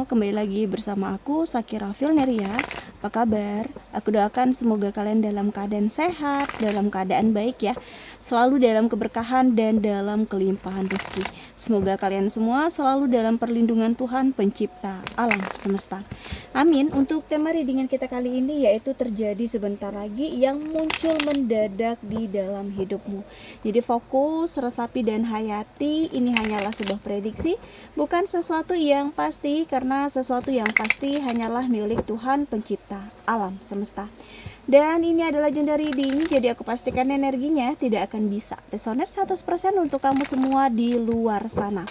Kembali lagi bersama aku, Sakira Filneria. Apa kabar? Aku doakan semoga kalian dalam keadaan sehat, dalam keadaan baik ya, selalu dalam keberkahan dan dalam kelimpahan rezeki. Semoga kalian semua selalu dalam perlindungan Tuhan pencipta alam semesta. Amin. Untuk tema readingan kita kali ini yaitu terjadi sebentar lagi yang muncul mendadak di dalam hidupmu. Jadi fokus, resapi dan hayati, ini hanyalah sebuah prediksi, bukan sesuatu yang pasti, karena sesuatu yang pasti hanyalah milik Tuhan pencipta alam semesta. Dan ini adalah agenda reading, jadi aku pastikan energinya tidak akan bisa resonate 100% untuk kamu semua di luar sana.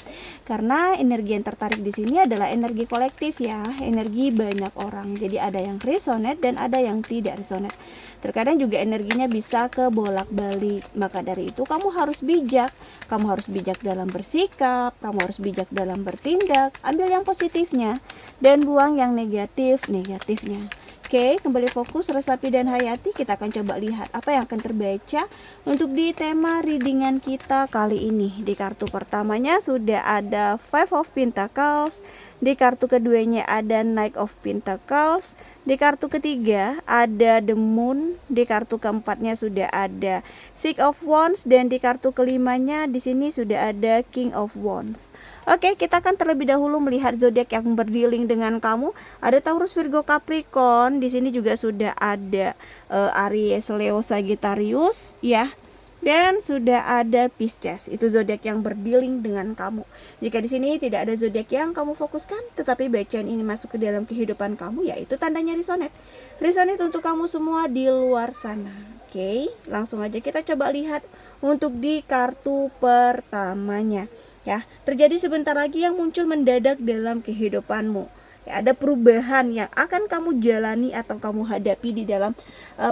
Karena energi yang tertarik di sini adalah energi kolektif ya, energi banyak orang. Jadi ada yang resonate dan ada yang tidak resonate. Terkadang juga energinya bisa ke bolak-balik. Maka dari itu kamu harus bijak. Kamu harus bijak dalam bersikap, kamu harus bijak dalam bertindak. Ambil yang positifnya dan buang yang negatifnya. Oke, kembali fokus, resapi dan hayati. Kita akan coba lihat apa yang akan terbaca untuk di tema readingan kita kali ini. Di kartu pertamanya sudah ada Five of Pentacles, di kartu keduanya ada Knight of Pentacles, di kartu ketiga ada The Moon, di kartu keempatnya sudah ada Six of Wands, dan di kartu kelimanya di sini sudah ada King of Wands. Oke, kita akan terlebih dahulu melihat zodiak yang berdealing dengan kamu. Ada Taurus, Virgo, Capricorn. Di sini juga sudah ada Aries, Leo, Sagittarius ya. Dan sudah ada Pisces. Itu zodiak yang berdealing dengan kamu. Jika di sini tidak ada zodiak yang kamu fokuskan, tetapi bacaan ini masuk ke dalam kehidupan kamu, yaitu tandanya resonate. Resonate untuk kamu semua di luar sana. Oke, langsung aja kita coba lihat untuk di kartu pertamanya. Ya, terjadi sebentar lagi yang muncul mendadak dalam kehidupanmu. Ya, ada perubahan yang akan kamu jalani atau kamu hadapi di dalam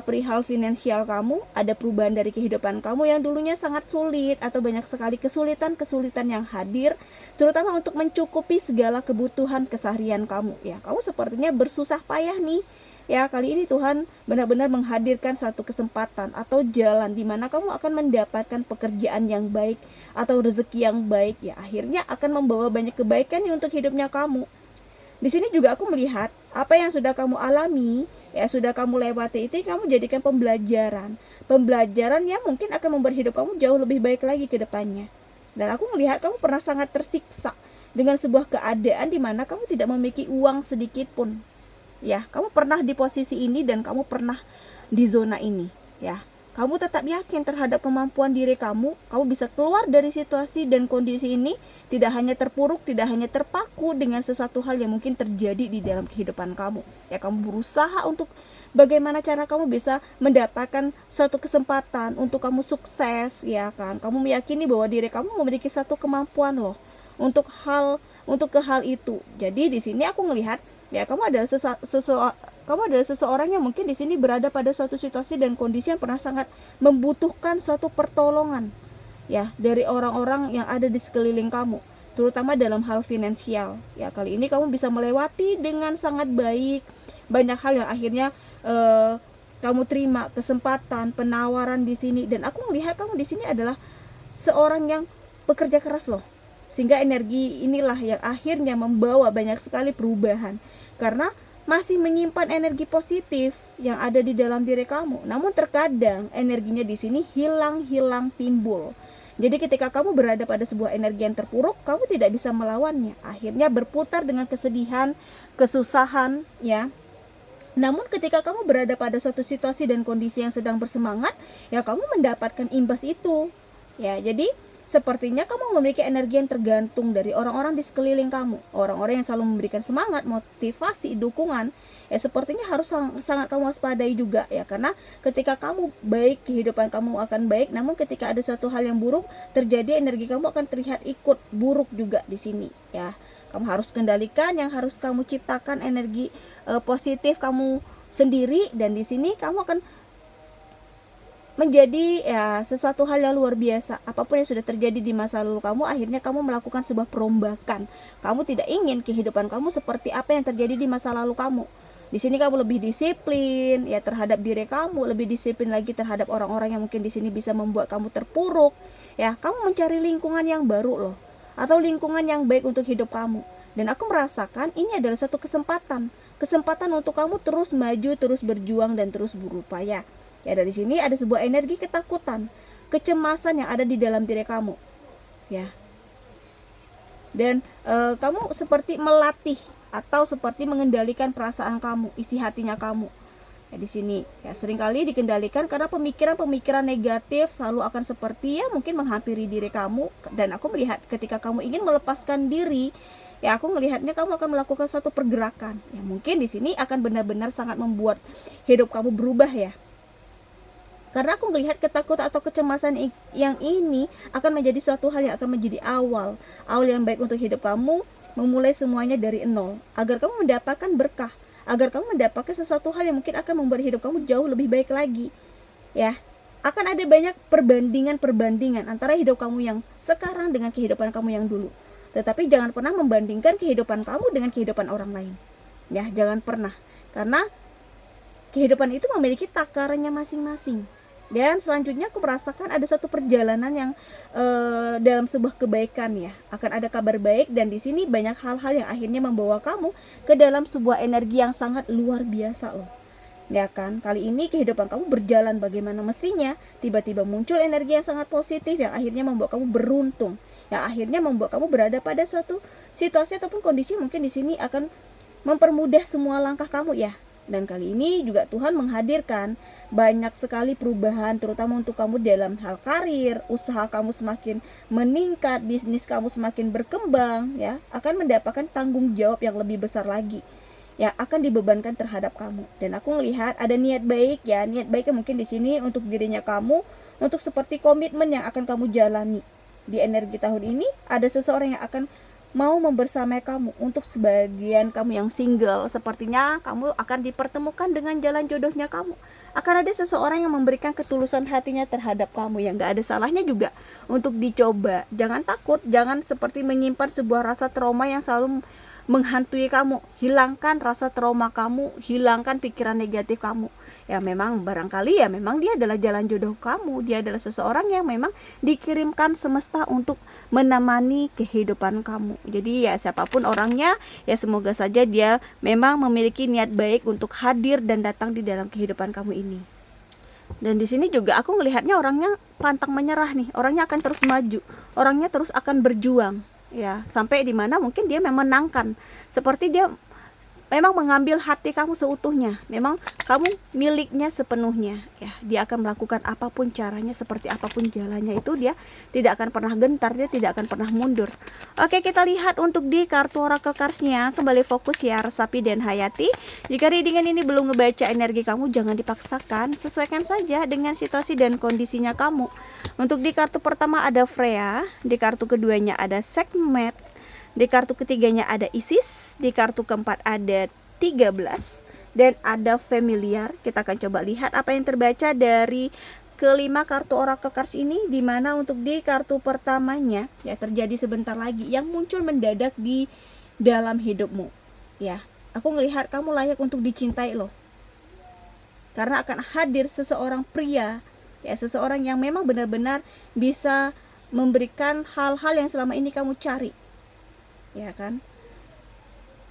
perihal finansial kamu. Ada perubahan dari kehidupan kamu yang dulunya sangat sulit atau banyak sekali kesulitan yang hadir, terutama untuk mencukupi segala kebutuhan keseharian kamu. Ya, kamu sepertinya bersusah payah nih. Ya, kali ini Tuhan benar-benar menghadirkan suatu kesempatan atau jalan di mana kamu akan mendapatkan pekerjaan yang baik atau rezeki yang baik. Ya, akhirnya akan membawa banyak kebaikan untuk hidupnya kamu. Di sini juga aku melihat apa yang sudah kamu alami, ya sudah kamu lewati, itu kamu jadikan pembelajaran yang mungkin akan membuat hidup kamu jauh lebih baik lagi ke depannya. Dan aku melihat kamu pernah sangat tersiksa dengan sebuah keadaan di mana kamu tidak memiliki uang sedikit pun. Ya, kamu pernah di posisi ini dan kamu pernah di zona ini. Ya, kamu tetap yakin terhadap kemampuan diri kamu bisa keluar dari situasi dan kondisi ini, tidak hanya terpuruk, tidak hanya terpaku dengan sesuatu hal yang mungkin terjadi di dalam kehidupan kamu. Ya, kamu berusaha untuk bagaimana cara kamu bisa mendapatkan suatu kesempatan untuk kamu sukses, ya kan? Kamu meyakini bahwa diri kamu memiliki satu kemampuan loh untuk ke hal itu. Jadi di sini aku melihat ya kamu adalah seseorang yang mungkin di sini berada pada suatu situasi dan kondisi yang pernah sangat membutuhkan suatu pertolongan ya dari orang-orang yang ada di sekeliling kamu, terutama dalam hal finansial. Ya, kali ini kamu bisa melewati dengan sangat baik banyak hal yang akhirnya kamu terima kesempatan, penawaran di sini, dan aku melihat kamu di sini adalah seorang yang bekerja keras loh. Sehingga energi inilah yang akhirnya membawa banyak sekali perubahan, karena masih menyimpan energi positif yang ada di dalam diri kamu. Namun terkadang energinya di sini hilang timbul. Jadi ketika kamu berada pada sebuah energi yang terpuruk, kamu tidak bisa melawannya. Akhirnya berputar dengan kesedihan, kesusahan ya. Namun ketika kamu berada pada suatu situasi dan kondisi yang sedang bersemangat, ya kamu mendapatkan imbas itu. Ya, jadi sepertinya kamu memiliki energi yang tergantung dari orang-orang di sekeliling kamu, orang-orang yang selalu memberikan semangat, motivasi, dukungan. Ya, sepertinya harus sangat kamu waspadai juga ya, karena ketika kamu baik, kehidupan kamu akan baik. Namun ketika ada suatu hal yang buruk terjadi, energi kamu akan terlihat ikut buruk juga di sini ya. Kamu harus kendalikan, yang harus kamu ciptakan energi positif kamu sendiri, dan di sini kamu akan menjadi ya sesuatu hal yang luar biasa. Apapun yang sudah terjadi di masa lalu kamu, akhirnya kamu melakukan sebuah perombakan. Kamu tidak ingin kehidupan kamu seperti apa yang terjadi di masa lalu kamu. Di sini kamu lebih disiplin ya terhadap diri kamu, lebih disiplin lagi terhadap orang-orang yang mungkin di sini bisa membuat kamu terpuruk. Ya, kamu mencari lingkungan yang baru loh, atau lingkungan yang baik untuk hidup kamu. Dan aku merasakan ini adalah satu kesempatan untuk kamu terus maju, terus berjuang, dan terus berupaya. Ya, dari sini ada sebuah energi ketakutan, kecemasan yang ada di dalam diri kamu. Ya. Dan kamu seperti melatih atau seperti mengendalikan perasaan kamu, isi hatinya kamu. Ya, di sini ya seringkali dikendalikan karena pemikiran-pemikiran negatif selalu akan seperti ya mungkin menghampiri diri kamu. Dan aku melihat ketika kamu ingin melepaskan diri, ya aku melihatnya kamu akan melakukan satu pergerakan. Ya mungkin di sini akan benar-benar sangat membuat hidup kamu berubah ya. Karena aku melihat ketakutan atau kecemasan yang ini akan menjadi suatu hal yang akan menjadi awal yang baik untuk hidup kamu, memulai semuanya dari nol agar kamu mendapatkan berkah, agar kamu mendapatkan sesuatu hal yang mungkin akan membuat hidup kamu jauh lebih baik lagi. Ya, akan ada banyak perbandingan antara hidup kamu yang sekarang dengan kehidupan kamu yang dulu. Tetapi jangan pernah membandingkan kehidupan kamu dengan kehidupan orang lain. Ya, jangan pernah. Karena kehidupan itu memiliki takarannya masing-masing. Dan selanjutnya aku merasakan ada satu perjalanan yang dalam sebuah kebaikan ya. Akan ada kabar baik dan di sini banyak hal-hal yang akhirnya membawa kamu ke dalam sebuah energi yang sangat luar biasa loh. Ya kan, kali ini kehidupan kamu berjalan bagaimana mestinya. Tiba-tiba muncul energi yang sangat positif yang akhirnya membuat kamu beruntung. Yang akhirnya membuat kamu berada pada suatu situasi ataupun kondisi mungkin di sini akan mempermudah semua langkah kamu ya. Dan kali ini juga Tuhan menghadirkan banyak sekali perubahan terutama untuk kamu dalam hal karir, usaha kamu semakin meningkat, bisnis kamu semakin berkembang ya, akan mendapatkan tanggung jawab yang lebih besar lagi yang akan dibebankan terhadap kamu. Dan aku melihat ada niat baik ya, niat baik yang mungkin di sini untuk dirinya kamu, untuk seperti komitmen yang akan kamu jalani. Di energi tahun ini ada seseorang yang akan mau membersamai kamu. Untuk sebagian kamu yang single, sepertinya kamu akan dipertemukan dengan jalan jodohnya kamu. Akan ada seseorang yang memberikan ketulusan hatinya terhadap kamu, yang gak ada salahnya juga untuk dicoba. Jangan takut, jangan seperti menyimpan sebuah rasa trauma yang selalu menghantui kamu. Hilangkan rasa trauma kamu, hilangkan pikiran negatif kamu. Ya memang barangkali ya memang dia adalah jalan jodoh kamu. Dia adalah seseorang yang memang dikirimkan semesta untuk menemani kehidupan kamu. Jadi ya siapapun orangnya, ya semoga saja dia memang memiliki niat baik untuk hadir dan datang di dalam kehidupan kamu ini. Dan di sini juga aku melihatnya orangnya pantang menyerah nih. Orangnya akan terus maju. Orangnya terus akan berjuang. Ya, sampai di mana mungkin dia memenangkan. Seperti dia memang mengambil hati kamu seutuhnya. Memang kamu miliknya sepenuhnya ya. Dia akan melakukan apapun caranya, seperti apapun jalannya itu dia tidak akan pernah gentar, dia tidak akan pernah mundur. Oke, kita lihat untuk di kartu oracle cards-nya. Kembali fokus ya Resapi dan Hayati. Jika readingan ini belum ngebaca energi kamu, jangan dipaksakan, sesuaikan saja dengan situasi dan kondisinya kamu. Untuk di kartu pertama ada Freya, di kartu keduanya ada Sekhmet, di kartu ketiganya ada Isis, di kartu keempat ada 13 dan ada Familiar. Kita akan coba lihat apa yang terbaca dari kelima kartu oracle cards ini, di mana untuk di kartu pertamanya ya terjadi sebentar lagi yang muncul mendadak di dalam hidupmu. Ya, aku melihat kamu layak untuk dicintai loh. Karena akan hadir seseorang pria, ya seseorang yang memang benar-benar bisa memberikan hal-hal yang selama ini kamu cari. Ya kan?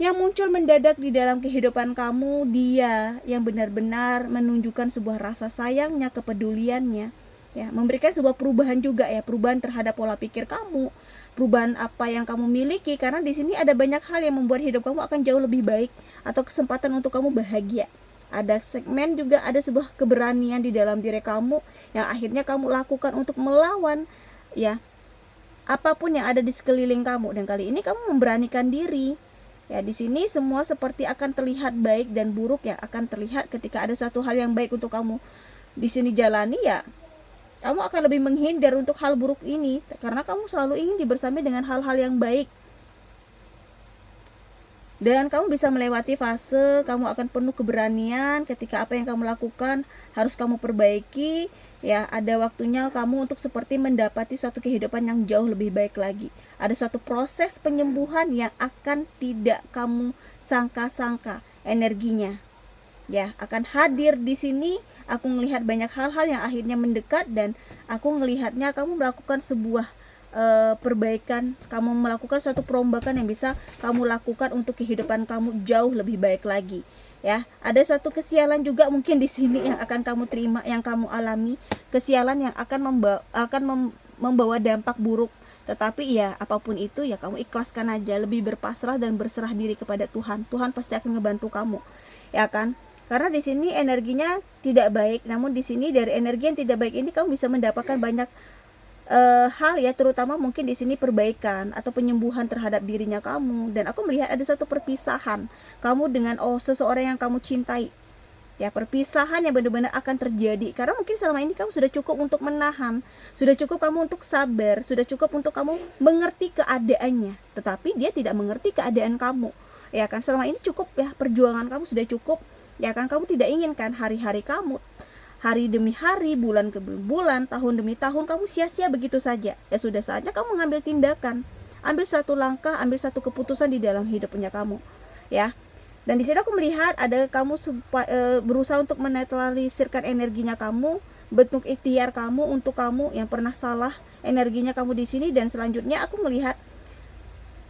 Yang muncul mendadak di dalam kehidupan kamu, dia yang benar-benar menunjukkan sebuah rasa sayangnya, kepeduliannya, ya, memberikan sebuah perubahan juga ya, perubahan terhadap pola pikir kamu, perubahan apa yang kamu miliki, karena di sini ada banyak hal yang membuat hidup kamu akan jauh lebih baik atau kesempatan untuk kamu bahagia. Ada segmen juga, ada sebuah keberanian di dalam diri kamu yang akhirnya kamu lakukan untuk melawan ya apapun yang ada di sekeliling kamu, dan kali ini kamu memberanikan diri. Ya, di sini semua seperti akan terlihat baik dan buruk yang akan terlihat ketika ada satu hal yang baik untuk kamu di sini jalani, ya kamu akan lebih menghindar untuk hal buruk ini karena kamu selalu ingin dibersamai dengan hal-hal yang baik. Dan kamu bisa melewati fase kamu akan penuh keberanian ketika apa yang kamu lakukan harus kamu perbaiki. Ya, ada waktunya kamu untuk seperti mendapati suatu kehidupan yang jauh lebih baik lagi. Ada suatu proses penyembuhan yang akan tidak kamu sangka-sangka energinya. Ya, akan hadir di sini. Aku melihat banyak hal-hal yang akhirnya mendekat dan aku melihatnya kamu melakukan sebuah perbaikan, kamu melakukan suatu perombakan yang bisa kamu lakukan untuk kehidupan kamu jauh lebih baik lagi. Ya, ada suatu kesialan juga mungkin di sini yang akan kamu terima, yang kamu alami, kesialan yang akan membawa dampak buruk. Tetapi ya apapun itu ya kamu ikhlaskan aja, lebih berpasrah dan berserah diri kepada Tuhan. Tuhan pasti akan ngebantu kamu, ya kan? Karena di sini energinya tidak baik, namun di sini dari energi yang tidak baik ini kamu bisa mendapatkan banyak hal ya, terutama mungkin di sini perbaikan atau penyembuhan terhadap dirinya kamu. Dan aku melihat ada suatu perpisahan kamu dengan seseorang yang kamu cintai. Ya, perpisahan yang benar-benar akan terjadi karena mungkin selama ini kamu sudah cukup untuk menahan, sudah cukup kamu untuk sabar, sudah cukup untuk kamu mengerti keadaannya, tetapi dia tidak mengerti keadaan kamu, ya kan? Selama ini cukup ya, perjuangan kamu sudah cukup, ya kan? Kamu tidak inginkan hari-hari kamu, hari demi hari, bulan ke bulan, tahun demi tahun kamu sia-sia begitu saja. Ya sudah saatnya kamu mengambil tindakan, ambil satu langkah, ambil satu keputusan di dalam hidupnya kamu, ya. Dan di sini aku melihat ada kamu berusaha untuk menetralisirkan energinya kamu, bentuk ikhtiar kamu untuk kamu yang pernah salah energinya kamu di sini. Dan selanjutnya aku melihat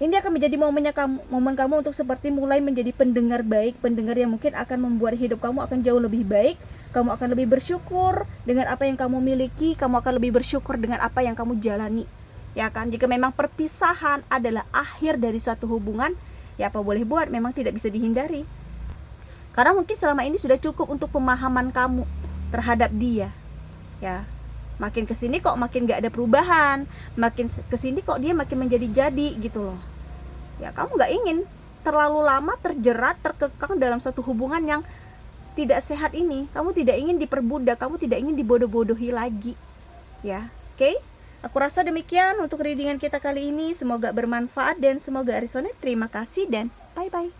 ini akan menjadi momen kamu untuk seperti mulai menjadi pendengar baik, pendengar yang mungkin akan membuat hidup kamu akan jauh lebih baik. Kamu akan lebih bersyukur dengan apa yang kamu miliki, kamu akan lebih bersyukur dengan apa yang kamu jalani, ya kan? Jika memang perpisahan adalah akhir dari satu hubungan, ya apa boleh buat, memang tidak bisa dihindari. Karena mungkin selama ini sudah cukup untuk pemahaman kamu terhadap dia, ya. Makin kesini kok makin gak ada perubahan, makin kesini kok dia makin menjadi-jadi gitu loh. Ya kamu gak ingin terlalu lama terjerat, terkekang dalam satu hubungan yang tidak sehat ini. Kamu tidak ingin diperbudak, kamu tidak ingin dibodoh-bodohi lagi, ya. Oke? Aku rasa demikian untuk readingan kita kali ini. Semoga bermanfaat dan semoga resonate. Terima kasih dan bye-bye.